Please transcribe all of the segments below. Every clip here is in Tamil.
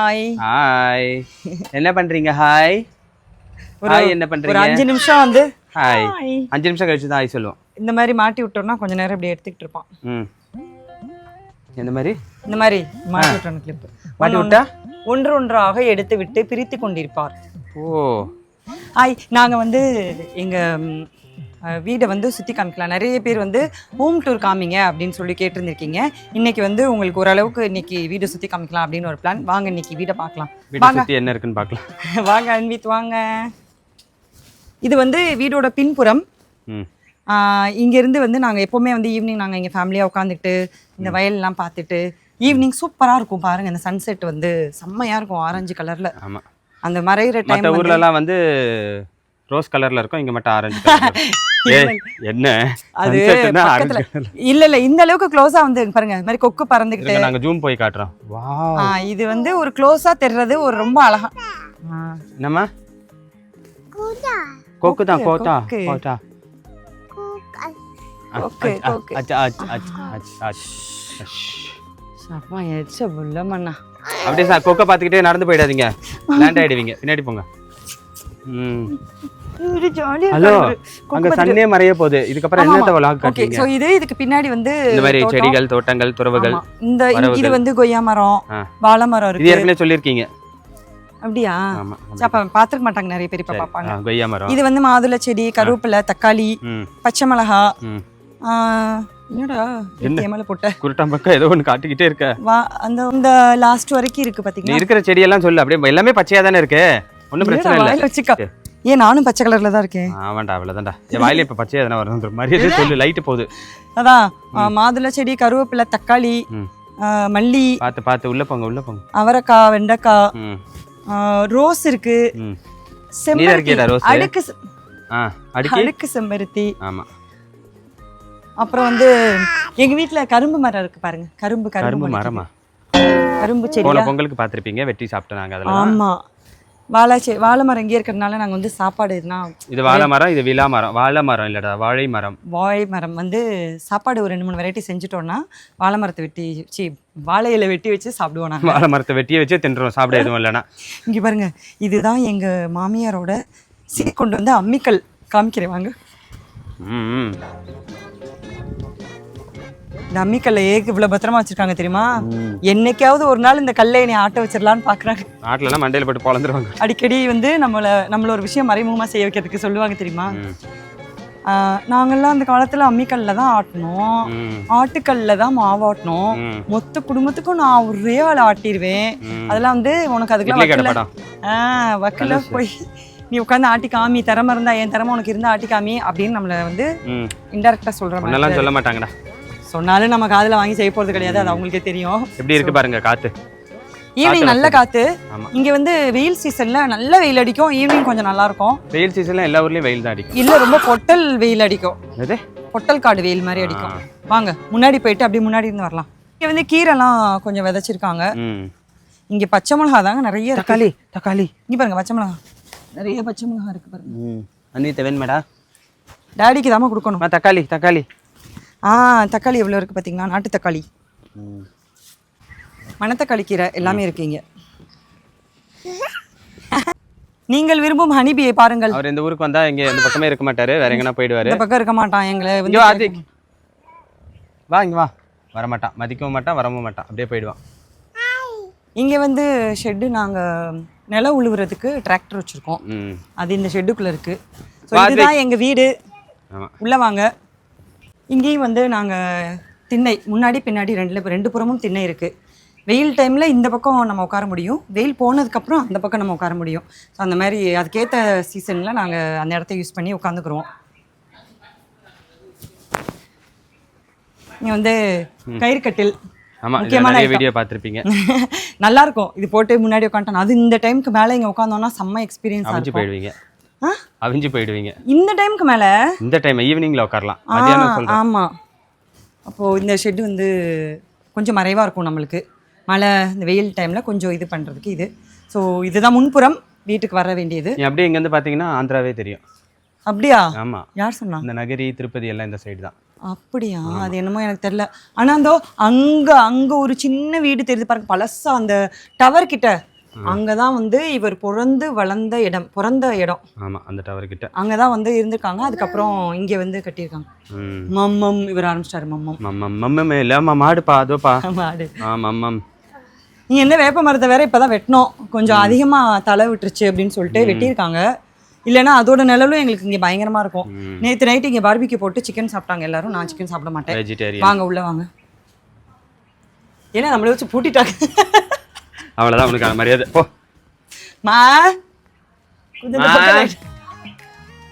ஹாய் ஹாய் என்ன பண்றீங்க? ஹாய் ஹாய் என்ன ஒரு பண்றீங்க? 5 நிமிஷம் வந்து ஹாய் 5 நிமிஷம் கழிச்சு தான் ஹாய் சொல்லுவோம். இந்த மாதிரி மாட்டி விட்டோம்னா கொஞ்ச நேரம் இப்படி எடுத்துக்கிட்டு இருப்பான். எந்த மாதிரி? இந்த மாதிரி மாட்டி விட்டோம் கிளிப் மாட்டி விட்டா ஒன்றாக எடுத்து விட்டு பிரித்து கொண்டிருப்பார். ஓ ஹாய், நாங்கள் வந்து எங்கள் வீடை வந்து சுற்றி காமிக்கலாம். நிறைய பேர் வந்து ஹோம் டூர் காமிங்க அப்படின்னு சொல்லி கேட்டிருந்துருக்கீங்க. இன்னைக்கு வந்து உங்களுக்கு ஓரளவுக்கு இன்னைக்கு வீடை சுற்றி காமிக்கலாம் அப்படின்னு ஒரு பிளான். வாங்க இன்னைக்கு வீடை பார்க்கலாம். வீட்டை சுத்தி என்ன இருக்குன்னு பார்க்கலாம். வாங்க அன்வித் வாங்க. இது வந்து வீடோட பின்புறம். இங்கேருந்து வந்து நாங்கள் எப்போவுமே வந்து ஈவினிங் நாங்கள் எங்கள் ஃபேமிலியாக உட்காந்துட்டு இந்த வயல்லாம் பார்த்துட்டு ஈவினிங் சூப்பராக இருக்கும் பாருங்க. இந்த சன்செட் வந்து செம்மையாக இருக்கும் ஆரஞ்சு கலரில். ஆமாம், அந்த மறைகிற டைம் ஊர்லலாம் வந்து ரோஸ் கலர்ல இருக்கும், இங்க மட்டும் ஆரஞ்சு. என்ன அது பக்கத்துல இல்ல இந்த அளவுக்கு க்ளோஸா வந்து பாருங்க. இந்த மாதிரி கொக்கு பறந்துகிட்டு நாங்க ஜூம் போய் காட்டுறோம். வாவ், இது வந்து ஒரு க்ளோஸா தெரியறது ஒரு ரொம்ப அழகா. என்னம்மா? கொக்கு தான். கோட்டா கோட்டா ஓகே ஓகே. அச்சா அச்சா அச்சா அச்சா. சப்பா எச்ச புல்லமண்ணா. அப்படியே சார் கொக்கை பார்த்துக்கிட்டே நடந்து போயிடாதீங்க, லேண்ட் ஆயிடுவீங்க. பின்னாடி போங்க. ஹலோ, அங்க சன்னே மறைய போகுது. இதுக்கப்புறம் என்னத்த vlog காட்டுவீங்க? சோ இதுக்கு பின்னாடி வந்து இந்த மாதிரி செடிகள், தோட்டங்கள், துறவுகள். இந்த இது வந்து கொய்யா மரம், வாழை மரம் இருக்கு. இது ஏற்கனவே சொல்லிருக்கீங்க. அப்படியா? அப்ப பாத்துக்க மாட்டாங்க நிறைய பேர். இப்ப பாப்பாங்க. கொய்யா மரம். இது வந்து மாதுளை செடி, கருவேப்பிலை, தக்காளி, பச்சை மிளகா. என்னடா மேல போட்ட குருட்டாம் பக்கம் ஏதோ ஒன்று காட்டிக்கிட்டே இருக்க. அந்த லாஸ்ட் வரைக்கும் இருக்கு பாத்தீங்களா? இருக்கிற செடியெல்லாம் சொல்லு. அப்படியே எல்லாமே பச்சையா தானே இருக்கு, ஒன்றும் பிரச்சனை இல்லை. வச்சுக்கோ. ஏன் நானும் பச்சை கலர்ல தான் இருக்கேன். ஆமாண்டா, அவ்வளவுதான்டா. என் வாயில இப்ப பச்சையா தானே வருதுன்ற மாதிரி எதுவும் சொல்லு. லைட் போகுது. அதான் மாதுளை செடி, கருவேப்பிலை, தக்காளி, மல்லி. பார்த்து உள்ள போங்க, உள்ள போங்க. அவரைக்காய், வெண்டைக்காய், ரோஸ் இருக்கு. செம்பருத்தி, அடுக்கு செம்பருத்தி. ஆமா. அப்புறம் வந்து எங்க வீட்ல கரும்பு மரம் இருக்கு பாருங்க. கரும்பு மரமா? கரும்பு செடி போன பொங்கலுக்கு பாத்திருப்பீங்க, வெட்டி சாப்பிட்டோம் நாங்க அதெல்லாம். ஆமா. வாழை மரம் இங்கே இருக்கிறதுனால நாங்கள் வந்து சாப்பாடு இது வாழை மரம், இது விலா மரம். வாழை மரம் இல்லடா, வாழை மரம். வாழை மரம் வந்து சாப்பாடு ஒரு 2-3 வெரைட்டி செஞ்சுட்டோம்னா வாழை மரத்தை வாழை இலை வெட்டி வச்சு சாப்பிடுவோம் நாங்கள். வாழை மரத்தை வெட்டியே வச்சு தின்றோம், சாப்பிட எதுவும் இல்லைன்னா. இங்கே பாருங்க, இதுதான் எங்க மாமியாரோட கொண்டு வந்து அம்மிக்கல். காமிக்கிறேன் வாங்க. இந்த அம்மிக்கல்ல இவ்வளவு பத்திரமா வச்சிருக்காங்க தெரியுமா? என்னைக்காவது ஒரு நாள் இந்த கல்லை என்னை ஆட்ட வச்சிடலான்னு பாக்குறாங்க. ஆட்டலாம் மண்டையில போட்டு பொழந்துருவாங்க. அடிக்கடி வந்து நம்மள ஒரு விஷயம் மறைமுகமா செய்ய வைக்கிறதுக்கு சொல்லுவாங்க தெரியுமா? நாங்கெல்லாம் அந்த காலத்துல அம்மிக்கல்ல தான் ஆட்டணும், ஆட்டுக்கல்ல தான் மாவாட்டணும். மொத்த குடும்பத்துக்கும் நான் ஒரே ஆள் ஆட்டிடுவேன். அதெல்லாம் வந்து உனக்கு அதுக்கெல்லாம் வக்கல போய் நீ உட்காந்து ஆட்டி காமி, திறமை இருந்தா என் திறமை உனக்கு இருந்தா ஆட்டி காமி அப்படின்னு நம்மள வந்து இன்டைரக்டா சொல்றோம். சொல்ல மாட்டாங்கடா. சொன்னாலும் நம்ம காதுல வாங்கி செய்ய போறது கிடையாது, அது அவங்களுக்கே தெரியும். எப்படி இருக்கு பாருங்க காத்து. ஈவினிங் நல்ல காத்து. இங்க வந்து வெயில் சீசன்ல நல்ல வெயில் அடிக்கும், ஈவினிங் கொஞ்சம் நல்லா இருக்கும். வெயில் சீசன்ல எல்லா ஊர்லயும் வெயில் தான் அடிக்கும். இல்ல ரொம்ப பொட்டல் வெயில் அடிக்கும். பொட்டல் காடு வெயில் மாதிரி அடிக்கும். வாங்க முன்னாடி போயிட்டு அப்படியே முன்னாடி இருந்து வரலாம். இங்க வந்து கீரைலாம் கொஞ்சம் விதைச்சிருக்காங்க. இங்க பச்சை மிளகா தாங்க நிறைய. தக்காளி இங்க பாருங்க, பச்சை மிளகா நிறைய பச்சை மிளகா இருக்கு பாருங்க. அன்னித்த வேணுமாடா? டாடிக்கு தாமா கொடுக்கணும். தக்காளி தக்காளி எவ்வளோ இருக்குது பார்த்தீங்களா? நாட்டு தக்காளி, மணத்தக்காளி கீரை எல்லாமே இருக்குங்க. நீங்கள் விரும்பும் ஹனிபியை பாருங்கள். அவர் இந்த ஊருக்கு வந்தா இங்க இந்த பக்கமே இருக்க மாட்டாரு, வேற எங்கனா போயிடுவாரு. இந்த பக்கம் இருக்க மாட்டான். எங்களை வா இங்க வா. வர மாட்டான், மதிக்கவும் மாட்டான், வரவும் மாட்டான், அப்படியே போயிடுவான். இங்கே வந்து ஷெட்டு நாங்கள் நிலம் உழுவுறதுக்கு டிராக்டர் வச்சுருக்கோம். அது இந்த ஷெட்டுக்குள்ளே இருக்குது. ஸோ இதுதான் எங்கள் வீடு. உள்ளே வாங்க. இங்கேயும் வந்து நாங்கள் திண்ணை முன்னாடி பின்னாடி ரெண்டு புறமும் திண்ணை இருக்குது. வெயில் டைமில் இந்த பக்கம் நம்ம உட்கார முடியும், வெயில் போனதுக்கப்புறம் அந்த பக்கம் நம்ம உட்கார முடியும். ஸோ அந்த மாதிரி அதுக்கேற்ற சீசனில் நாங்கள் அந்த இடத்த யூஸ் பண்ணி உட்காந்துக்குறோம். இங்கே வந்து கயிறு கட்டில் முக்கியமான வீடியோ பார்த்துருப்பீங்க. நல்லா இருக்கும். இது போட்டு முன்னாடி உட்காந்துட்டோம். அது இந்த டைமுக்கு மேலே இங்கே உட்காந்தோம்னா செம்ம எக்ஸ்பீரியன்ஸ். அவிஞ்சு போயிடுவீங்க இந்த டைமுக்கு மேலே. இந்த டைம் ஈவினிங்ல உட்காரலாம். ஆமாம். அப்போது இந்த ஷெட்டு வந்து கொஞ்சம் மறைவாக இருக்கும் நம்மளுக்கு. மழை இந்த வெயில் டைமில் கொஞ்சம் இது பண்ணுறதுக்கு இது. ஸோ இதுதான் முன்புறம் வீட்டுக்கு வர வேண்டியது. அப்படியே இங்கேருந்து பார்த்தீங்கன்னா ஆந்திராவே தெரியும். அப்படியா? ஆமாம். யார் சொன்னா? இந்த நகரி, திருப்பதி எல்லாம் இந்த சைடு தான். அப்படியா? அது என்னமோ எனக்கு தெரியல. ஆனால் அங்கே ஒரு சின்ன வீடு தெரியுது பாருங்க, பழசா அந்த டவர் கிட்ட அங்கதான் வந்து இவர் பிறந்த இடம். ஆமா, அந்த டவர் கிட்ட அங்கதான் வந்து இருந்திருக்காங்க. அதுக்கப்புறம் இங்க வந்து கட்டியிருக்காங்க. மம்மம் இவர் ஆரம்பிச்சிட்டாரு. மம்மம் இல்ல மாடுப்பா, அதோப்பா மாடு. மம்மம். நீ என்ன வேப்ப மரத்தை வேற இப்பதான் வெட்டணும், கொஞ்சம் அதிகமா தலை விட்டுருச்சு அப்படின்னு சொல்லிட்டு வெட்டியிருக்காங்க. இல்லைன்னா அதோட நிழலும் எங்களுக்கு இங்க பயங்கரமா இருக்கும். நேற்று நைட்டு இங்க பார்பிக்யூ போட்டு சிக்கன் சாப்பிட்டாங்க எல்லாரும். நான் சிக்கன் சாப்பிட மாட்டேன். வெஜிடேரியன். வாங்க உள்ள வாங்க. ஏன்னா நம்மளை வச்சு பூட்டிட்டாங்க. அவ்வளவுதான் உனக்கான மரியாதை. போ மா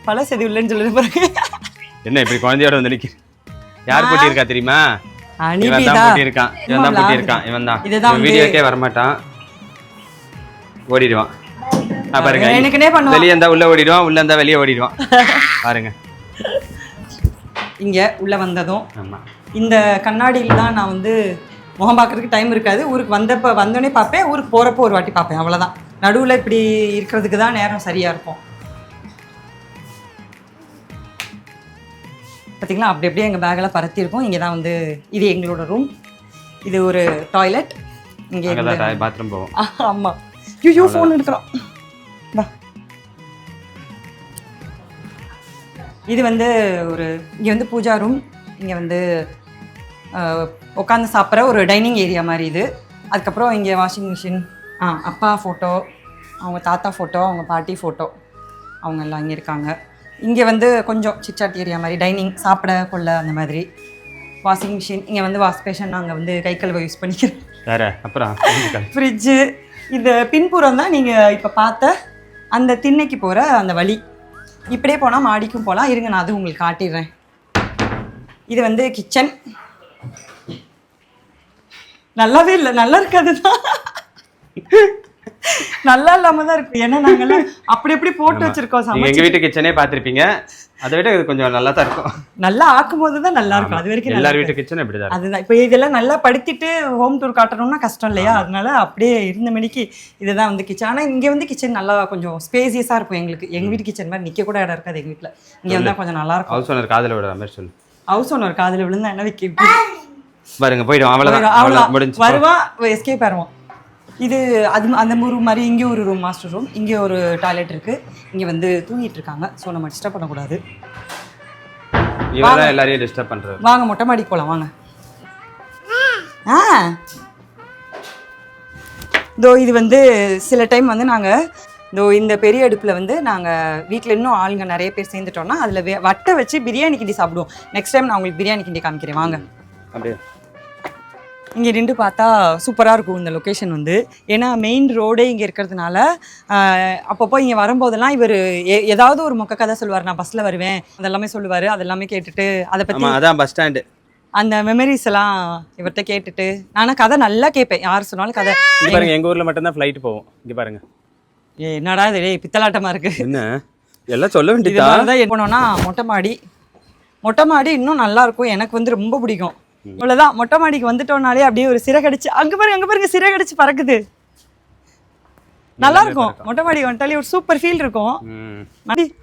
பல செதி இல்லைன்னு சொல்லுது பாருங்க. என்ன இப்படி குழந்தையோட வந்து நிக்க? யார் பூட்டியிருக்கா தெரியுமா? இவன் தான் பூட்டியிருக்கான். இவன் தான் வீடியோக்கே வரமாட்டான், ஓடிடுவான். பாருங்க, வெளியே இருந்தா உள்ள ஓடிடுவான், உள்ள இருந்தா வெளியே ஓடிடுவான். பாருங்க, இங்க உள்ள வந்ததும் இந்த கண்ணாடியில தான் நான் வந்து முகம் பார்க்கறதுக்கு டைம் இருக்காது. ஊருக்கு வந்தோடனே பார்ப்பேன், ஊருக்கு போகிறப்போ ஒரு வாட்டி பார்ப்பேன், அவ்வளோதான். நடுவில் இப்படி இருக்கிறதுக்கு தான் நேரம் சரியாக இருக்கும். பார்த்தீங்களா, அப்படி அப்படியே எங்கள் பேக்கெல்லாம் பரத்தியிருக்கோம். இங்கே தான் வந்து இது எங்களோட ரூம். இது ஒரு டாய்லெட். இங்கே பாத்ரூம் போவோம். ஆமாம். ஐயோ ஃபோன் எடுக்கிறோம். வா. இது வந்து இங்கே வந்து பூஜா ரூம். இங்கே வந்து உட்காந்து சாப்பிட்ற ஒரு டைனிங் ஏரியா மாதிரி இது. அதுக்கப்புறம் இங்கே வாஷிங் மிஷின், அப்பா ஃபோட்டோ, அவங்க தாத்தா ஃபோட்டோ, அவங்க பாட்டி ஃபோட்டோ, அவங்க எல்லாம் இங்கே இருக்காங்க. இங்கே வந்து கொஞ்சம் சிட்சாட் ஏரியா மாதிரி, டைனிங் சாப்பிட கொள்ள அந்த மாதிரி. வாஷிங் மிஷின், இங்கே வந்து வாஷ் பேஷன் நாங்கள் வந்து கை கழுவ யூஸ் பண்ணிக்கிறோம். வேறு அப்புறம் ஃப்ரிட்ஜு. இந்த பின்புறம் தான் நீங்கள் இப்போ பார்த்த அந்த திண்ணைக்கு போகிற அந்த வழி. இப்படியே போனால் மாடிக்கும் போகலாம். இருங்க, நான் அது உங்களுக்கு காட்டிடுறேன். இது வந்து கிச்சன். நல்லாவே இல்லை, நல்லா இருக்காது தான், நல்லா இல்லாம தான் இருக்கு. ஏன்னா நாங்கெல்லாம் அப்படி எப்படி போட்டு வச்சிருக்கோம். எங்க வீட்டு கிச்சனே பார்த்திருப்பீங்க, அதை விட இது கொஞ்சம் நல்லா தான் இருக்கும். நல்லா ஆக்கும் போது தான் நல்லா இருக்கும். அது வரைக்கும் எல்லார் வீட்டு கிச்சன் இப்படிதான். அதுதான் இப்போ இதெல்லாம் நல்லா படுத்திட்டு ஹோம் டூர் காட்டணும்னா கஷ்டம் இல்லையா? அதனால அப்படியே இருந்த மணிக்கு இதுதான் வந்து கிச்சன். ஆனால் இங்கே வந்து கிச்சன் நல்லா கொஞ்சம் ஸ்பேசியஸாக இருக்கும் எங்களுக்கு. எங்கள் வீட்டு கிச்சன் மாதிரி நிற்க கூட இடம் இருக்காது எங்கள் வீட்டில். இங்கே வந்தால் கொஞ்சம் நல்லா இருக்கும். ஹவுஸ் ஓனர் காதில் விடுற மாதிரி சொல்லு. ஹவுஸ் ஓனர் காதில் விழுந்தா என்ன வைக்க பாருங்க, போயிடுவோம், அவ்வளோதான் முடிஞ்சு. வருவான், எஸ்கேப் ஆயிடுவான். இது அந்த ரூம் மாதிரி. இங்கே ஒரு ரூம், மாஸ்டர் ரூம். இங்கே ஒரு டாய்லெட் இருக்குது. இங்கே வந்து தூங்கிட்டு இருக்காங்க. ஸோ நம்ம டிஸ்டர்ப் பண்ணக்கூடாது. இவரெல்லாம் எல்லாரையும் டிஸ்டர்ப் பண்ணுறது. வாங்க மொட்டை மாடிக்கு போகலாம், வாங்க. இது வந்து சில டைம் வந்து நாங்கள் இந்த பெரிய அடுப்பில் வந்து நாங்கள் வீட்டில் இன்னும் ஆளுங்க நிறைய பேர் சேர்ந்துட்டோம்னா அதில் வட்டை வச்சு பிரியாணி கிண்டி சாப்பிடுவோம். நெக்ஸ்ட் டைம் நான் உங்களுக்கு பிரியாணி கிண்டி காமிக்கிறேன், வாங்க. அப்படியே இங்கே நின்று பார்த்தா சூப்பராக இருக்கும் இந்த லொக்கேஷன் வந்து. ஏன்னா மெயின் ரோடே இங்கே இருக்கிறதுனால அப்பப்போ இங்கே வரும்போதெல்லாம் இவர் ஏதாவது ஒரு மொக்க கதை சொல்லுவார். நான் பஸ்ஸில் வருவேன், அதெல்லாமே சொல்லுவார். அதெல்லாமே கேட்டுட்டு அதை பற்றி, அதான் பஸ் ஸ்டாண்டு, அந்த மெமரிஸ் எல்லாம் இவர்கிட்ட கேட்டுட்டு நானும் கதை நல்லா கேட்பேன். யார் சொன்னாலும் கதை. பாருங்க, எங்கள் ஊரில் மட்டும்தான் ஃப்ளைட் போவோம். இங்கே பாருங்க, என்னடா இது பித்தலாட்டமாக இருக்குது. என்ன எல்லாம் சொல்ல வேண்டியது. போனோன்னா மொட்டை மாடி இன்னும் நல்லா இருக்கும். எனக்கு வந்து ரொம்ப பிடிக்கும். இவ்வளவுதான், மொட்டை மாடிக்கு வந்துட்டோம்னாலே அப்படியே ஒரு சிறகடிச்சு, அங்க பாருங்க சிறகடிச்சு பறக்குது. நல்லா இருக்கும். மொட்டை மாடி வந்துட்டாலே ஒரு சூப்பர் ஃபீல் இருக்கும்.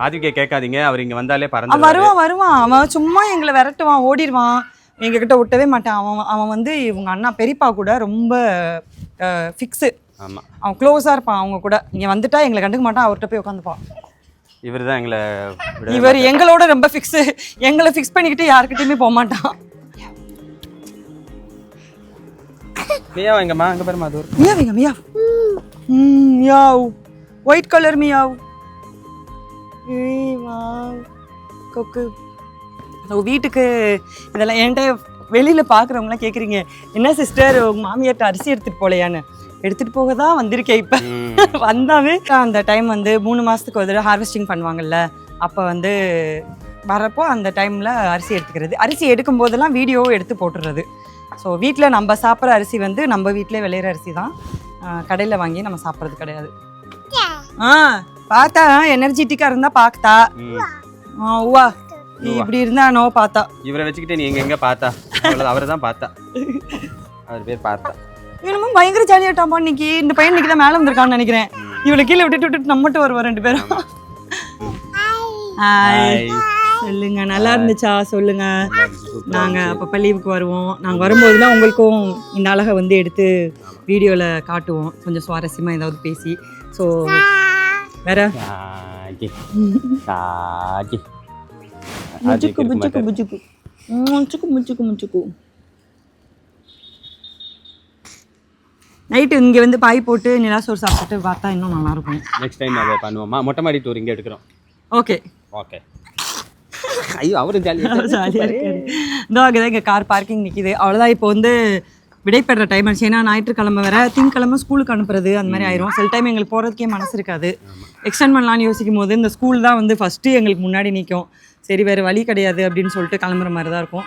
ஆதிக்கே கேட்காதீங்க, அவர் இங்க வந்தாலே பறந்து வருவான். அவன் சும்மா எங்களை விரட்டுவான், ஓடிடுவான், எங்ககிட்ட விட்டவே மாட்டான். அவன் வந்து இவங்க அண்ணா பெரியப்பா கூட ரொம்ப ஃபிக்ஸு. அவன் க்ளோஸா இருப்பான் அவங்க கூட. இங்க வந்துட்டா எங்களை கண்டுக்க மாட்டான், அவர்கிட்ட போய் உட்காந்துப்பான். இவர் எங்களோட ரொம்ப ஃபிக்ஸு. எங்களை ஃபிக்ஸ் பண்ணிக்கிட்டு யாருக்கிட்டையுமே போக மாட்டான். மியாவ் எங்கம்மா, அங்க பாருமா, அது ஒரு meow. Meow, white colour meow. Wow, கொக்கு. வீட்டுக்கு இதெல்லாம் என்கிட்ட வெளியில் பார்க்குறவங்களாம் கேட்குறீங்க, என்ன சிஸ்டர் உங்கள் மாமியார்ட்ட அரிசி எடுத்துகிட்டு போகலையான்னு. எடுத்துகிட்டு போக தான் வந்திருக்கேன். இப்போ வந்தாவே அந்த டைம் வந்து 3 மாதத்துக்கு ஒரு தடவை ஹார்வெஸ்டிங் பண்ணுவாங்கல்ல, அப்போ வந்து வரப்போ அந்த டைமில் அரிசி எடுத்துக்கிறது. அரிசி எடுக்கும் போதெல்லாம் வீடியோ எடுத்து போட்டுடுறது. ஸோ வீட்டில் நம்ம சாப்பிட்ற அரிசி வந்து நம்ம வீட்டிலே விளையிற அரிசி தான், கடையில் வாங்கி நம்ம சாப்பிட்றது கிடையாது. பார்த்தா எனர்ஜெட்டிக்காக இருந்தால் பார்த்தா உவா இப்படி இருந்தா நோ பார்த்தா. இவரை வச்சுக்கிட்டே நீ எங்க பார்த்தா? அவரை தான் பார்த்தா, அவர் பேர் பார்த்தா. என்னமோ பயங்கர ஜாலியாட்டாம்பா இன்னைக்கு. இந்த பையன் இன்னைக்கு தான் மேலே வந்திருக்கான்னு நினைக்கிறேன். இவளை கீழே விட்டுட்டு நம்மட்டு வருவோம் 2 பேரும். சொல்லுங்க நல்லா இருந்துச்சா சொல்லுங்க. நாங்க அப்பப்ப லீவுக்கு வருவோம். நாங்க வரும்போதுலாம் உங்களுக்கும் இந்த அழகை வந்து எடுத்து வீடியோல காட்டுவோம், கொஞ்சம் சுவாரஸ்யமா ஏதாவது பேசி. ஸோ வேற முச்சுக்கு முச்சுக்கு முச்சுக்கு முச்சுக்கு முச்சுக்கு முச்சுக்கு. நைட்டு இங்கே வந்து பாய் போட்டு நிலாசோறு சாப்பிட்டுட்டு பார்த்தா இன்னும் நல்லா இருக்கும். நெக்ஸ்ட் டைம் அதை பண்ணுவோமா? மொட்டை மாடி டூர் இங்கே எடுக்கிறோம். Okay okay. ஐயோ அவரு ஜாலியாக இருக்காரு. இதோ அங்கே தான் இங்கே கார் பார்க்கிங் நிற்கிது. அவ்வளோதான். இப்போ வந்து விடைபெற டைம் ஆச்சு. ஏன்னா ஞாயிற்றுக்கிழமை வேற, திங்கக்கிழமை ஸ்கூலுக்கு அனுப்புறது அந்த மாதிரி ஆயிரும். சில டைம் எங்களுக்கு போகிறதுக்கே மனசு இருக்காது. எக்ஸ்டெண்ட் பண்ணலான்னு யோசிக்கும் போது இந்த ஸ்கூல் தான் வந்து ஃபஸ்ட்டு எங்களுக்கு முன்னாடி நிற்கும். சரி வேறு வழி கிடையாது அப்படின்னு சொல்லிட்டு கிளம்புற மாதிரி தான் இருக்கும்.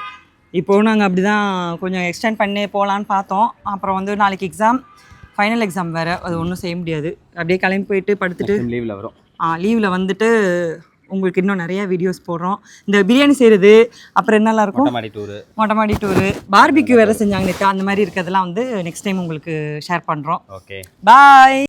இப்போது நாங்கள் அப்படி தான் கொஞ்சம் எக்ஸ்டெண்ட் பண்ணி போகலான்னு பார்த்தோம். அப்புறம் வந்து நாளைக்கு எக்ஸாம், ஃபைனல் எக்ஸாம் வேறு, அது ஒன்றும் செய்ய முடியாது. அப்படியே கிளம்பி போயிட்டு படுத்துட்டு லீவில் வரும். லீவில் வந்துட்டு உங்களுக்கு இன்னும் நிறைய வீடியோஸ் போடுறோம். இந்த பிரியாணி செய்கிறது, அப்புறம் என்னெல்லாம் இருக்கும், மொட்டை மாடி டூரு, பார்பிக்யூ வேறு செஞ்சாங்க நேற்று, அந்த மாதிரி இருக்கிறதெல்லாம் வந்து நெக்ஸ்ட் டைம் உங்களுக்கு ஷேர் பண்ணுறோம். ஓகே, பாய்.